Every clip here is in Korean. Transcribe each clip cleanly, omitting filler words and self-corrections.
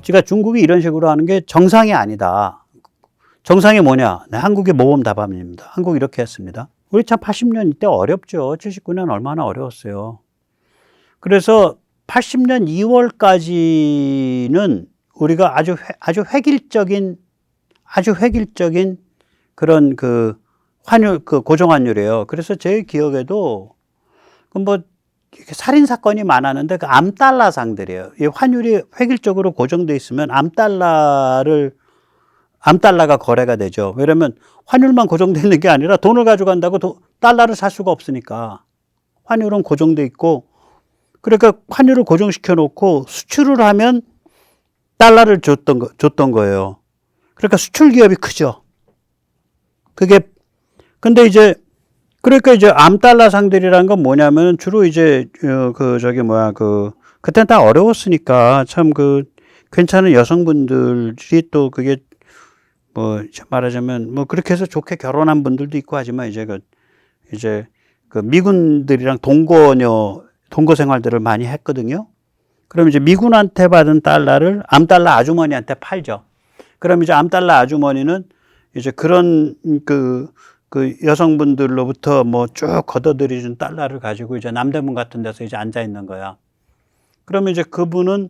그러니까 중국이 이런 식으로 하는 게 정상이 아니다. 정상이 뭐냐? 네, 한국의 모범 답안입니다. 한국이 이렇게 했습니다. 우리 참 80년 이때 어렵죠. 79년 얼마나 어려웠어요. 그래서 80년 2월까지는 우리가 아주 획일적인 그런 그 환율, 그 고정환율이에요. 그래서 제 기억에도 뭐 살인 사건이 많았는데 그 암달러상들이에요. 이 환율이 획일적으로 고정돼 있으면 암달러가 거래가 되죠. 왜냐면 환율만 고정돼 있는 게 아니라 돈을 가져간다고 달러를 살 수가 없으니까 환율은 고정돼 있고, 그러니까 환율을 고정시켜 놓고 수출을 하면 달러를 줬던 거예요. 그러니까 수출 기업이 크죠. 근데 이제 그러니까 이제 암달러 상들이라는 건 뭐냐면 주로 이제 그때는 다 어려웠으니까 참 괜찮은 여성분들이 또 그게 뭐 말하자면 뭐 그렇게 해서 좋게 결혼한 분들도 있고 하지만 이제 미군들이랑 동거 생활들을 많이 했거든요. 그럼 이제 미군한테 받은 달러를 암달러 아주머니한테 팔죠. 그럼 이제 암달러 아주머니는 이제 그런 그 여성분들로부터 뭐 쭉 걷어들여준 달러를 가지고 이제 남대문 같은 데서 이제 앉아 있는 거야. 그러면 이제 그분은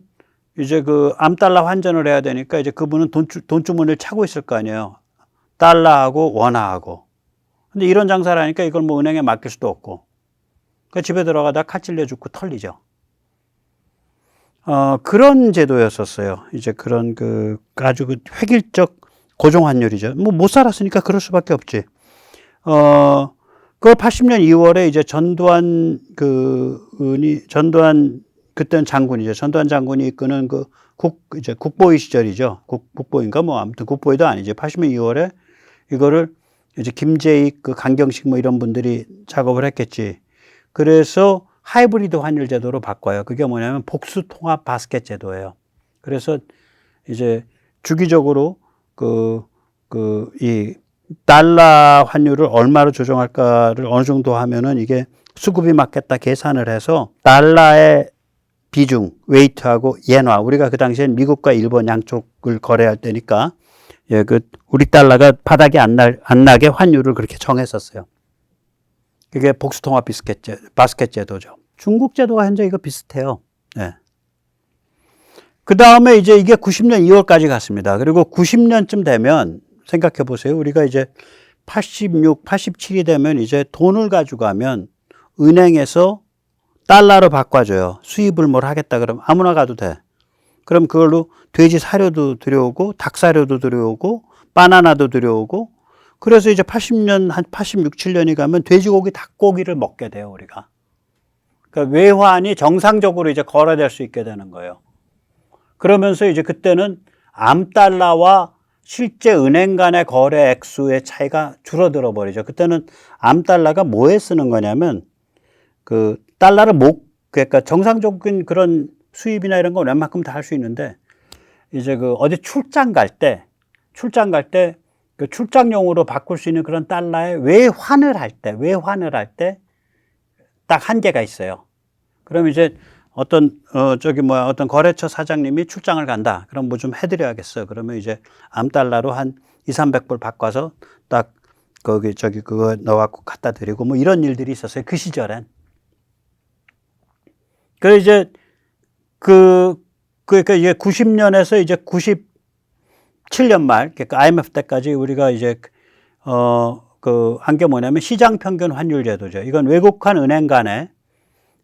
이제 그 암달러 환전을 해야 되니까 이제 그분은 돈주머니를 차고 있을 거 아니에요. 달러하고 원화하고. 근데 이런 장사를 하니까 이걸 뭐 은행에 맡길 수도 없고. 그 집에 들어가다 칼 찔려 죽고 털리죠. 그런 제도였었어요. 이제 그런 아주 획일적 고정환율이죠. 뭐 못 살았으니까 그럴 수밖에 없지. 그걸 80년 2월에 이제 전두환 그때는 장군이죠. 전두환 장군이 이끄는 이제 국보위 시절이죠. 국보인가 뭐 아무튼 국보위도 아니죠. 80년 2월에 이거를 이제 김재익, 강경식 뭐 이런 분들이 작업을 했겠지. 그래서 하이브리드 환율 제도로 바꿔요. 그게 뭐냐면 복수 통합 바스켓 제도예요. 그래서 이제 주기적으로 이 달러 환율을 얼마로 조정할까를 어느 정도 하면은 이게 수급이 맞겠다 계산을 해서 달러의 비중, 웨이트하고 엔화, 우리가 그 당시엔 미국과 일본 양쪽을 거래할 때니까 우리 달러가 바닥이 안 나게 환율을 그렇게 정했었어요. 그게 복수통합 바스켓 제도죠. 중국 제도가 현재 이거 비슷해요. 네. 그 다음에 이제 이게 90년 2월까지 갔습니다. 그리고 90년쯤 되면 생각해 보세요. 우리가 이제 86, 87이 되면 이제 돈을 가져가면 은행에서 달러로 바꿔줘요. 수입을 뭘 하겠다 그러면 아무나 가도 돼. 그럼 그걸로 돼지 사료도 들여오고 닭 사료도 들여오고 바나나도 들여오고, 그래서 이제 80년, 한 86, 7년이 가면 돼지고기, 닭고기를 먹게 돼요, 우리가. 그러니까 외환이 정상적으로 이제 거래될 수 있게 되는 거예요. 그러면서 이제 그때는 암달러와 실제 은행 간의 거래 액수의 차이가 줄어들어 버리죠. 그때는 암달러가 뭐에 쓰는 거냐면 달러를 그러니까 정상적인 그런 수입이나 이런 건 웬만큼 다 할 수 있는데 이제 어디 출장 갈 때 출장용으로 바꿀 수 있는 그런 달러에 외환을 할 때 딱 한계가 있어요. 그럼 이제 어떤 거래처 사장님이 출장을 간다. 그럼 뭐 좀 해드려야겠어. 그러면 이제 암달러로 한 200~300불 바꿔서 딱 그거 넣어갖고 갖다 드리고 뭐 이런 일들이 있었어요. 그 시절엔. 그래서 이제 그러니까 이게 90년에서 이제 97년 말, 그러니까 IMF 때까지 우리가 이제 한 게 뭐냐면 시장 평균 환율 제도죠. 이건 외국한 은행 간에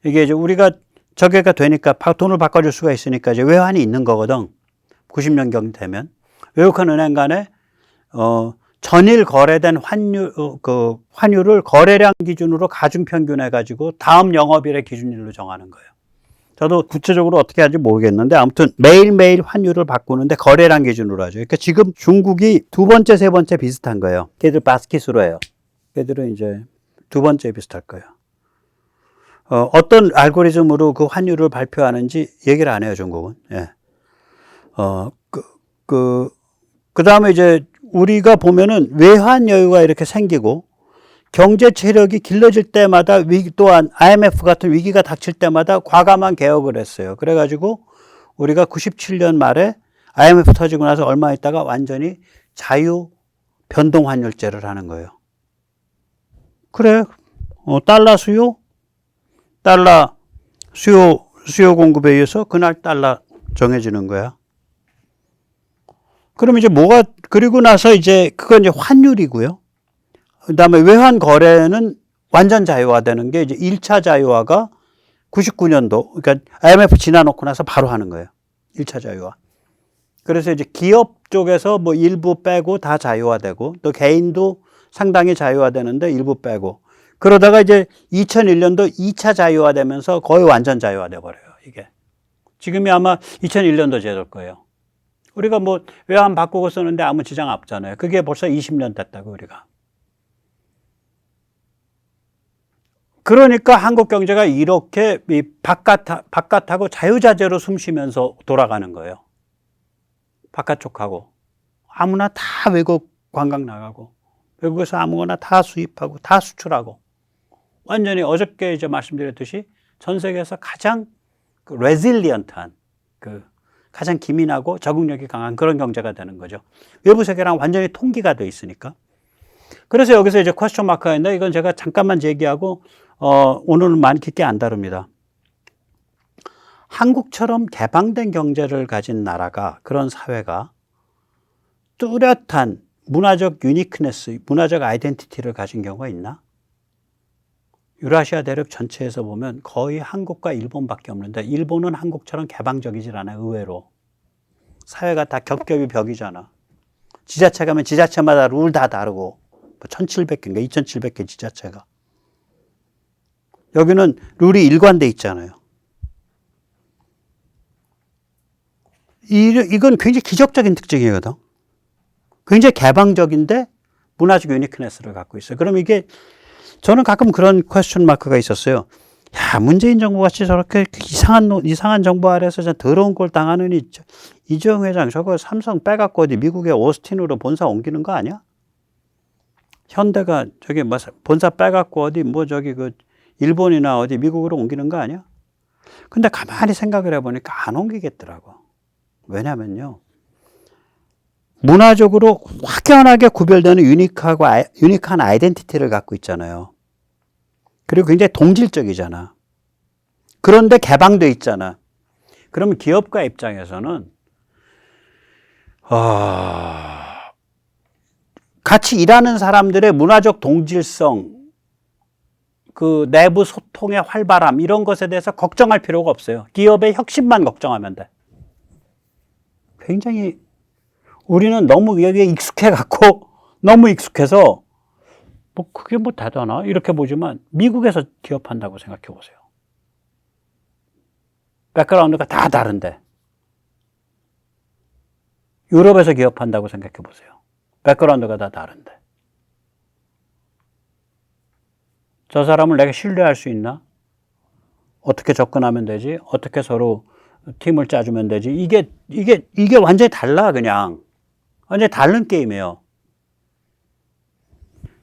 이게 이제 우리가 저게가 되니까 돈을 바꿔줄 수가 있으니까 이제 외환이 있는 거거든. 90년경 되면 외국한 은행 간에 전일 거래된 환율을 거래량 기준으로 가중 평균해 가지고 다음 영업일의 기준일로 정하는 거예요. 저도 구체적으로 어떻게 하는지 모르겠는데 아무튼 매일매일 환율을 바꾸는데 거래량 기준으로 하죠. 그러니까 지금 중국이 두 번째, 세 번째 비슷한 거예요. 걔들 바스켓으로 해요. 걔들은 이제 두 번째 비슷할 거예요. 어떤 알고리즘으로 그 환율을 발표하는지 얘기를 안 해요, 중국은. 예. 그 다음에 이제 우리가 보면은 외환 여유가 이렇게 생기고 경제 체력이 길러질 때마다 또한 IMF 같은 위기가 닥칠 때마다 과감한 개혁을 했어요. 그래가지고 우리가 97년 말에 IMF 터지고 나서 얼마 있다가 완전히 자유 변동 환율제를 하는 거예요. 그래, 달러 수요 공급에 의해서 그날 달러 정해지는 거야. 그럼 이제 그리고 나서 이제 그건 이제 환율이고요. 그 다음에 외환 거래는 완전 자유화되는 게 이제 1차 자유화가 99년도, 그러니까 IMF 지나놓고 나서 바로 하는 거예요. 1차 자유화. 그래서 이제 기업 쪽에서 뭐 일부 빼고 다 자유화되고 또 개인도 상당히 자유화되는데 일부 빼고 그러다가 이제 2001년도 2차 자유화되면서 거의 완전 자유화돼 버려요. 이게. 지금이 아마 2001년도 제도일 거예요. 우리가 뭐 외환 바꾸고 쓰는데 아무 지장 없잖아요. 그게 벌써 20년 됐다고 우리가. 그러니까 한국 경제가 이렇게 바깥하고 자유자재로 숨쉬면서 돌아가는 거예요. 바깥쪽하고. 아무나 다 외국 관광 나가고, 외국에서 아무거나 다 수입하고, 다 수출하고. 완전히 어저께 이제 말씀드렸듯이 전 세계에서 가장 레질리언트한, 가장 기민하고 적응력이 강한 그런 경제가 되는 거죠. 외부 세계랑 완전히 통기가 돼 있으니까. 그래서 여기서 이제 퀘스천 마크가 있는데 이건 제가 잠깐만 제기하고 오늘은 많이 깊게 안 다룹니다. 한국처럼 개방된 경제를 가진 나라가, 그런 사회가 뚜렷한 문화적 유니크네스, 문화적 아이덴티티를 가진 경우가 있나? 유라시아 대륙 전체에서 보면 거의 한국과 일본밖에 없는데 일본은 한국처럼 개방적이질 않아요. 의외로. 사회가 다 겹겹이 벽이잖아. 지자체 가면 지자체마다 룰 다 다르고 1700개인가 2700개 지자체가. 여기는 룰이 일관돼 있잖아요. 이건 굉장히 기적적인 특징이거든. 굉장히 개방적인데 문화적 유니크네스를 갖고 있어요. 그럼 이게 저는 가끔 그런 퀘스천 마크가 있었어요. 야, 문재인 정부 같이 저렇게 이상한 정부 아래서 더러운 걸 당하는 이재용 회장 저거 삼성 빼갖고 어디 미국의 오스틴으로 본사 옮기는 거 아니야? 현대가 저기 뭐 본사 빼갖고 어디 뭐 저기 일본이나 어디 미국으로 옮기는 거 아니야? 근데 가만히 생각을 해보니까 안 옮기겠더라고. 왜냐면요. 문화적으로 확연하게 구별되는 유니크한 아이덴티티를 갖고 있잖아요. 그리고 굉장히 동질적이잖아. 그런데 개방돼 있잖아. 그러면 기업가 입장에서는 같이 일하는 사람들의 문화적 동질성, 그 내부 소통의 활발함 이런 것에 대해서 걱정할 필요가 없어요. 기업의 혁신만 걱정하면 돼. 굉장히 우리는 너무 여기에 익숙해갖고 너무 익숙해서 뭐 그게 뭐 대단하 이렇게 보지만 미국에서 기업한다고 생각해 보세요. 백그라운드가 다 다른데 유럽에서 기업한다고 생각해 보세요. 백그라운드가 다 다른데 저 사람을 내가 신뢰할 수 있나? 어떻게 접근하면 되지? 어떻게 서로 팀을 짜주면 되지? 이게 완전히 달라 그냥. 완전히 다른 게임이에요.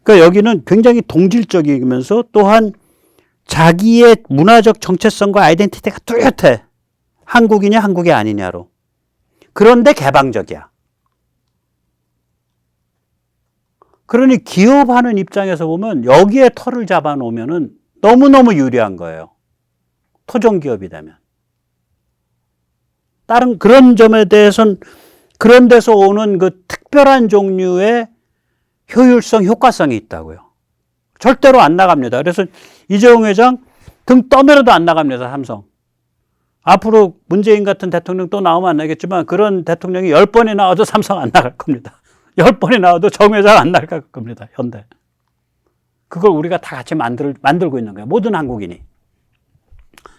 그러니까 여기는 굉장히 동질적이면서 또한 자기의 문화적 정체성과 아이덴티티가 뚜렷해. 한국이냐 한국이 아니냐로. 그런데 개방적이야. 그러니 기업하는 입장에서 보면 여기에 털을 잡아놓으면 너무너무 유리한 거예요. 토종기업이 되면. 다른 그런 점에 대해서는 그런 데서 오는 그 특별한 종류의 효율성, 효과성이 있다고요. 절대로 안 나갑니다. 그래서 이재용 회장 등 떠밀어도 안 나갑니다. 삼성. 앞으로 문재인 같은 대통령 또 나오면 안 나겠지만 그런 대통령이 10번이 나와도 삼성 안 나갈 겁니다. 10번이 나와도 정 회장 안 나갈 겁니다. 현대. 그걸 우리가 다 같이 만들고 있는 거예요. 모든 한국인이.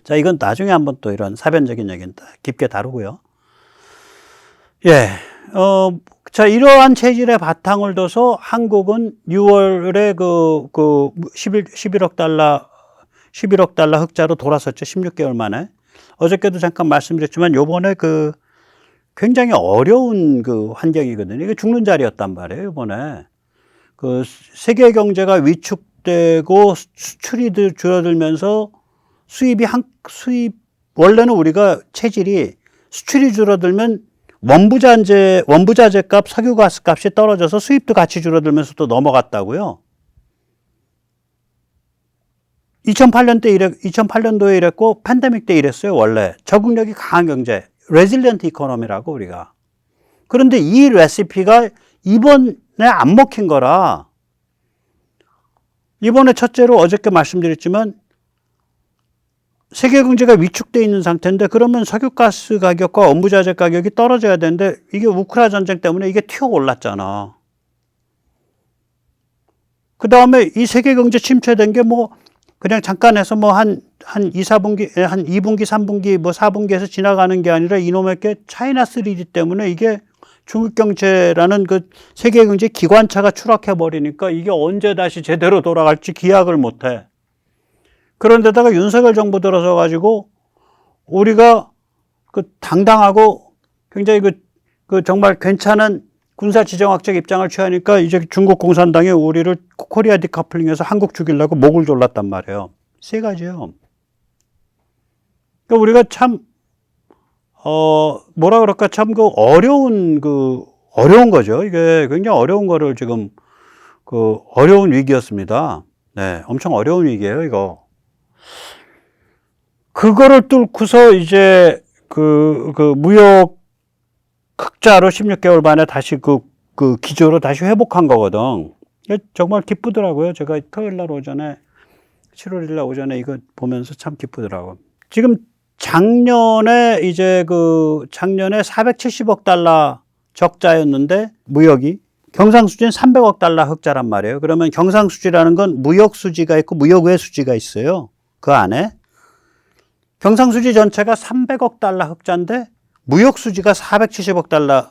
자, 이건 나중에 한번 또 이런 사변적인 얘기는 깊게 다루고요. 예. 자, 이러한 체질의 바탕을 둬서 한국은 6월에 11억 달러 흑자로 돌아섰죠. 16개월 만에. 어저께도 잠깐 말씀드렸지만 요번에 굉장히 어려운 환경이거든요. 이게 죽는 자리였단 말이에요, 이번에. 세계 경제가 위축되고 수출이 줄어들면서 원래는 우리가 체질이 수출이 줄어들면 원부자재 값, 석유가스 값이 떨어져서 수입도 같이 줄어들면서 또 넘어갔다고요. 2008년도에 이랬고 팬데믹 때 이랬어요. 원래 적응력이 강한 경제, 레질리언트 이코노미라고 우리가. 그런데 이 레시피가 이번에 안 먹힌 거라. 이번에 첫째로 어저께 말씀드렸지만 세계 경제가 위축되어 있는 상태인데 그러면 석유가스 가격과 원부자재 가격이 떨어져야 되는데 이게 우크라 전쟁 때문에 이게 튀어 올랐잖아. 그 다음에 이 세계 경제 침체된 게 뭐 그냥 잠깐 해서 뭐 한 2분기, 3분기, 뭐 4분기에서 지나가는 게 아니라 이놈의 게 차이나 3D 때문에 이게 중국 경제라는 그 세계 경제 기관차가 추락해 버리니까 이게 언제 다시 제대로 돌아갈지 기약을 못 해. 그런데다가 윤석열 정부 들어서 가지고 우리가 그 당당하고 굉장히 그 정말 괜찮은 군사 지정학적 입장을 취하니까 이제 중국 공산당이 우리를 코리아 디커플링에서 한국 죽이려고 목을 졸랐단 말이에요. 세 가지요. 그러니까 우리가 참 뭐라 그럴까 참 어려운 거죠. 이게 굉장히 어려운 거를 지금 어려운 위기였습니다. 네, 엄청 어려운 위기예요, 이거. 그거를 뚫고서 이제 무역 흑자로 16개월 만에 다시 그 기조로 다시 회복한 거거든. 정말 기쁘더라고요. 제가 토요일 날 오전에 7월 1일 날 오전에 이거 보면서 참 기쁘더라고요. 지금 작년에 470억 달러 적자였는데 무역이 경상수지는 300억 달러 흑자란 말이에요. 그러면 경상수지라는 건 무역 수지가 있고 무역 외 수지가 있어요. 그 안에 경상수지 전체가 300억 달러 흑자인데 무역 수지가 470억 달러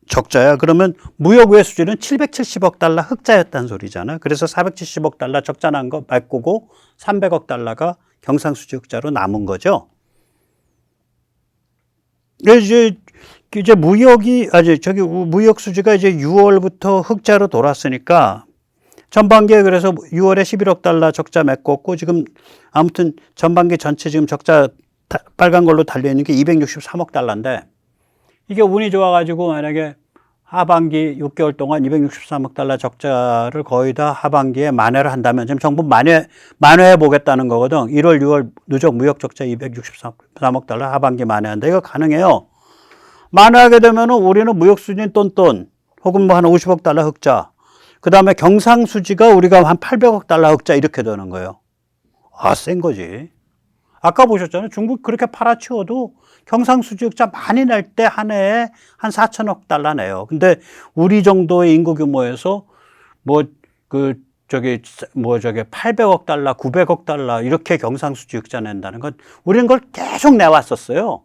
적자야. 그러면 무역 외 수지는 770억 달러 흑자였다는 소리잖아. 그래서 470억 달러 적자 난 거 바꾸고 300억 달러가 경상수지 흑자로 남은 거죠. 이제 무역 수지가 이제 6월부터 흑자로 돌았으니까 전반기에 그래서 6월에 11억 달러 적자 메꿨고 지금 아무튼 전반기 전체 지금 적자 빨간 걸로 달려있는 게 263억 달러인데 이게 운이 좋아가지고 만약에 하반기 6개월 동안 263억 달러 적자를 거의 다 하반기에 만회를 한다면 지금 정부 만회해 보겠다는 거거든. 1월, 6월 누적 무역 적자 263억 달러 하반기 만회한다. 이거 가능해요. 만회하게 되면은 우리는 무역 수진 똔똔 혹은 뭐 한 50억 달러 흑자. 그 다음에 경상수지가 우리가 한 800억 달러 흑자 이렇게 되는 거예요. 아, 센 거지. 아까 보셨잖아요. 중국 그렇게 팔아치워도 경상수지 흑자 많이 낼 때 한 해에 한 4천억 달러 내요. 근데 우리 정도의 인구 규모에서 800억 달러, 900억 달러 이렇게 경상수지 흑자 낸다는 건 우리는 그걸 계속 내왔었어요.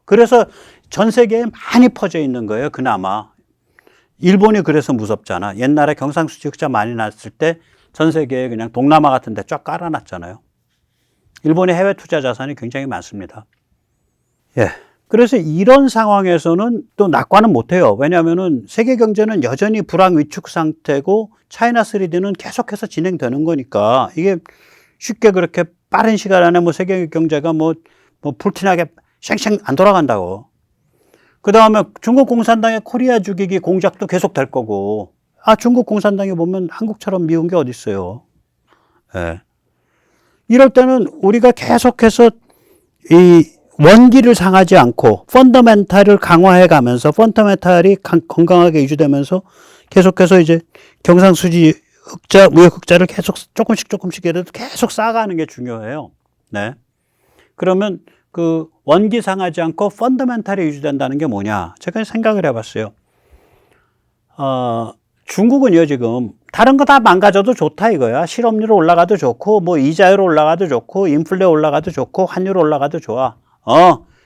그래서 전 세계에 많이 퍼져 있는 거예요. 그나마. 일본이 그래서 무섭잖아. 옛날에 경상수지 흑자 많이 났을 때 전 세계에 그냥 동남아 같은 데 쫙 깔아놨잖아요. 일본의 해외 투자 자산이 굉장히 많습니다. 예. 그래서 이런 상황에서는 또 낙관은 못해요. 왜냐하면은 세계 경제는 여전히 불황 위축 상태고 차이나 3D는 계속해서 진행되는 거니까 이게 쉽게 그렇게 빠른 시간 안에 뭐 세계 경제가 뭐 불티나게 쉥쉥 안 돌아간다고. 그 다음에 중국 공산당의 코리아 죽이기 공작도 계속 될 거고. 아, 중국 공산당이 보면 한국처럼 미운 게 어디 있어요. 예. 이럴 때는 우리가 계속해서 이 원기를 상하지 않고 펀더멘탈을 강화해 가면서 펀더멘탈이 건강하게 유지되면서 계속해서 이제 경상수지 흑자, 무역 흑자를 계속 조금씩이라도 계속 쌓아가는 게 중요해요. 네. 그러면 그 원기 상하지 않고 펀더멘탈이 유지된다는 게 뭐냐? 제가 생각을 해봤어요. 중국은요, 지금 다른 거 다 망가져도 좋다 이거야. 실업률 올라가도 좋고, 뭐 이자율 올라가도 좋고, 인플레 올라가도 좋고, 환율 올라가도 좋아.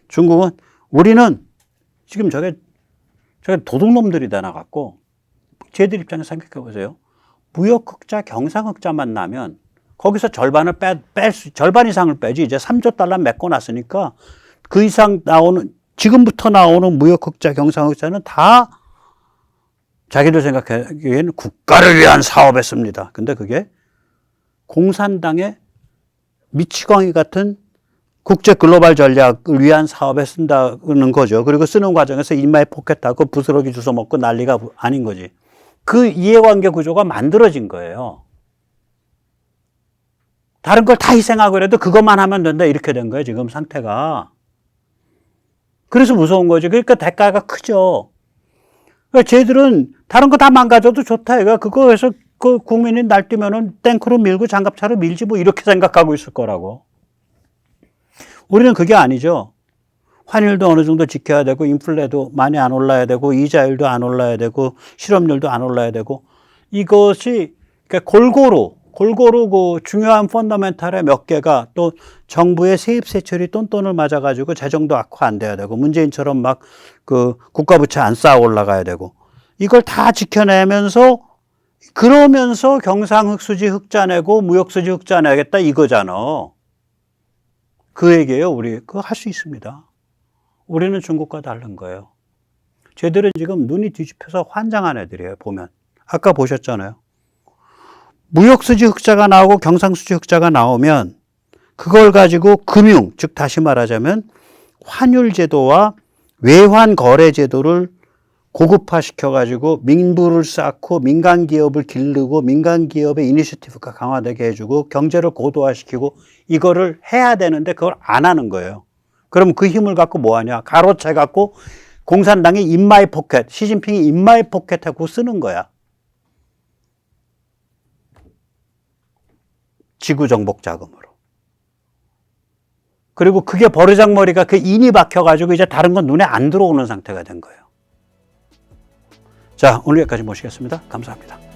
중국은 우리는 지금 저게 도둑놈들이 나갖고 쟤들 입장에서 생각해 보세요. 무역 흑자, 경상 흑자만 나면 거기서 절반 이상을 빼지. 이제 3조 달러 메꿔 놨으니까 그 이상 지금부터 나오는 무역 흑자, 경상 흑자는 다 자기들 생각하기에는 국가를 위한 사업했습니다. 근데 그게 공산당의 미치광이 같은 국제 글로벌 전략을 위한 사업에 쓴다는 거죠. 그리고 쓰는 과정에서 인마이 포켓하고 부스러기 주워 먹고 난리가 아닌 거지. 그 이해관계 구조가 만들어진 거예요. 다른 걸 다 희생하고 그래도 그것만 하면 된다 이렇게 된 거예요. 지금 상태가. 그래서 무서운 거죠. 그러니까 대가가 크죠. 그러니까 쟤들은 다른 거 다 망가져도 좋다. 이거 그거에서 그 국민이 날뛰면은 탱크로 밀고 장갑차로 밀지 뭐 이렇게 생각하고 있을 거라고. 우리는 그게 아니죠. 환율도 어느 정도 지켜야 되고 인플레도 많이 안 올라야 되고 이자율도 안 올라야 되고 실업률도 안 올라야 되고 이것이 그러니까 골고루 그 중요한 펀더멘탈의 몇 개가 또 정부의 세입 세출이 똔똔을 맞아가지고 재정도 악화 안 돼야 되고 문재인처럼 막 그 국가부채 안 쌓아 올라가야 되고 이걸 다 지켜내면서 그러면서 경상흑수지 흑자내고 무역수지 흑자내야겠다 이거잖아. 그 얘기예요. 우리 그거 할 수 있습니다. 우리는 중국과 다른 거예요. 쟤들은 지금 눈이 뒤집혀서 환장한 애들이에요. 보면 아까 보셨잖아요. 무역수지 흑자가 나오고 경상수지 흑자가 나오면 그걸 가지고 금융, 즉 다시 말하자면 환율제도와 외환거래제도를 고급화시켜가지고 민부를 쌓고 민간기업을 기르고 민간기업의 이니셔티브가 강화되게 해주고 경제를 고도화시키고 이거를 해야 되는데 그걸 안 하는 거예요. 그럼 그 힘을 갖고 뭐 하냐? 가로채 갖고 공산당이 인마이 포켓, 시진핑이 인마이 포켓하고 쓰는 거야. 지구 정복 자금으로. 그리고 그게 버르장머리가 그 인이 박혀가지고 이제 다른 건 눈에 안 들어오는 상태가 된 거예요. 자, 오늘 여기까지 모시겠습니다. 감사합니다.